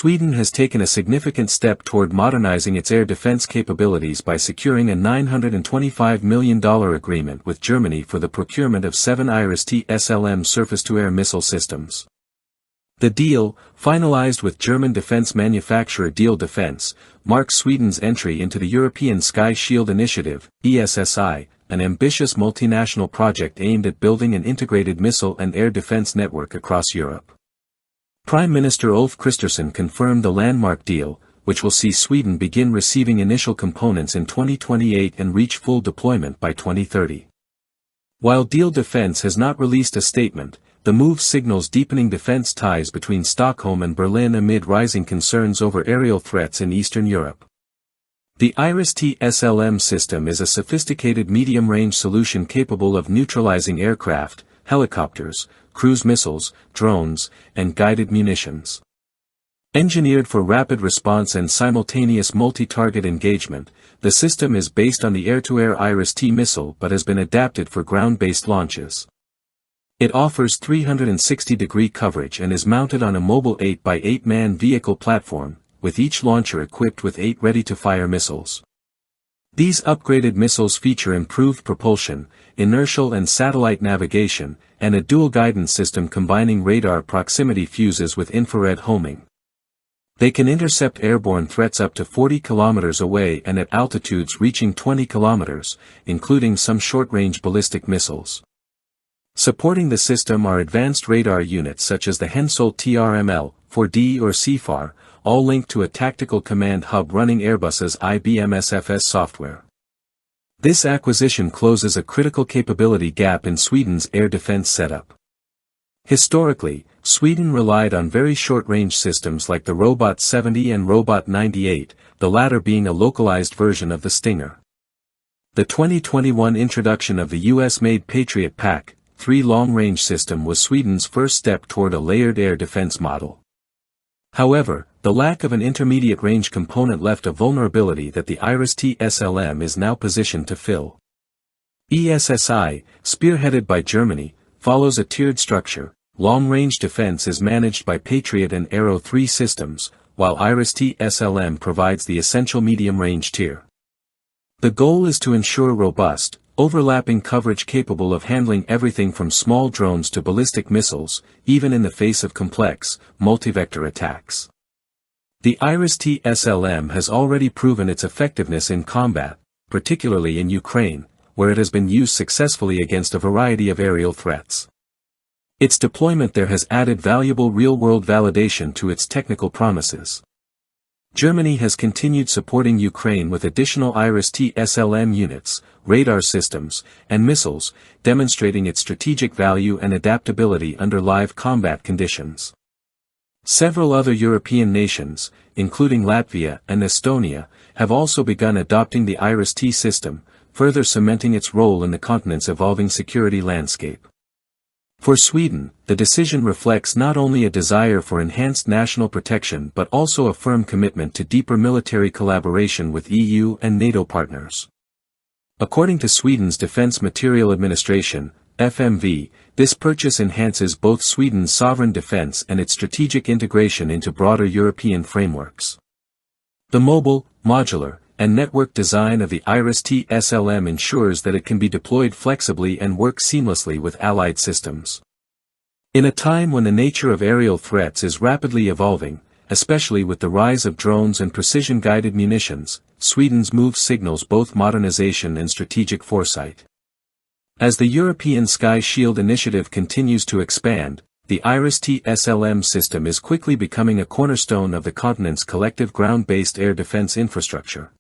Sweden has taken a significant step toward modernizing its air defense capabilities by securing a $925 million agreement with Germany for the procurement of 7 IRIS-T SLM surface-to-air missile systems. The deal, finalized with German defense manufacturer Diehl Defence, marks Sweden's entry into the European Sky Shield Initiative, ESSI, an ambitious multinational project aimed at building an integrated missile and air defense network across Europe. Prime Minister Ulf Kristersson confirmed the landmark deal, which will see Sweden begin receiving initial components in 2028 and reach full deployment by 2030. While Diehl Defence has not released a statement, the move signals deepening defense ties between Stockholm and Berlin amid rising concerns over aerial threats in Eastern Europe. The IRIS-T SLM system is a sophisticated medium-range solution capable of neutralizing aircraft, helicopters, cruise missiles, drones, and guided munitions. Engineered for rapid response and simultaneous multi-target engagement, the system is based on the air-to-air IRIS-T missile but has been adapted for ground-based launches. It offers 360-degree coverage and is mounted on a mobile 8x8-man vehicle platform, with each launcher equipped with 8 ready-to-fire missiles. These upgraded missiles feature improved propulsion, inertial and satellite navigation, and a dual guidance system combining radar proximity fuses with infrared homing. They can intercept airborne threats up to 40 kilometers away and at altitudes reaching 20 kilometers, including some short-range ballistic missiles. Supporting the system are advanced radar units such as the Hensoldt TRML, 4D or CFAR, all linked to a tactical command hub running Airbus's IBM SFS software. This acquisition closes a critical capability gap in Sweden's air defense setup. Historically, Sweden relied on very short-range systems like the Robot 70 and Robot 98, the latter being a localized version of the Stinger. The 2021 introduction of the US-made Patriot PAC-3 long-range system was Sweden's first step toward a layered air defense model. However, the lack of an intermediate-range component left a vulnerability that the IRIS-T SLM is now positioned to fill. ESSI, spearheaded by Germany, follows a tiered structure. Long-range defense is managed by Patriot and Arrow 3 systems, while IRIS-T SLM provides the essential medium-range tier. The goal is to ensure robust, overlapping coverage capable of handling everything from small drones to ballistic missiles, even in the face of complex, multi-vector attacks. The IRIS-T SLM has already proven its effectiveness in combat, particularly in Ukraine, where it has been used successfully against a variety of aerial threats. Its deployment there has added valuable real-world validation to its technical promises. Germany has continued supporting Ukraine with additional IRIS-T SLM units, radar systems, and missiles, demonstrating its strategic value and adaptability under live combat conditions. Several other European nations, including Latvia and Estonia, have also begun adopting the IRIS-T system, further cementing its role in the continent's evolving security landscape. For Sweden, the decision reflects not only a desire for enhanced national protection but also a firm commitment to deeper military collaboration with EU and NATO partners. According to Sweden's Defence Materiel Administration, FMV, this purchase enhances both Sweden's sovereign defence and its strategic integration into broader European frameworks. The mobile, modular, and network design of the IRIS-T SLM ensures that it can be deployed flexibly and work seamlessly with allied systems. In a time when the nature of aerial threats is rapidly evolving, especially with the rise of drones and precision-guided munitions, Sweden's move signals both modernization and strategic foresight. As the European Sky Shield Initiative continues to expand, the IRIS-T SLM system is quickly becoming a cornerstone of the continent's collective ground-based air defense infrastructure.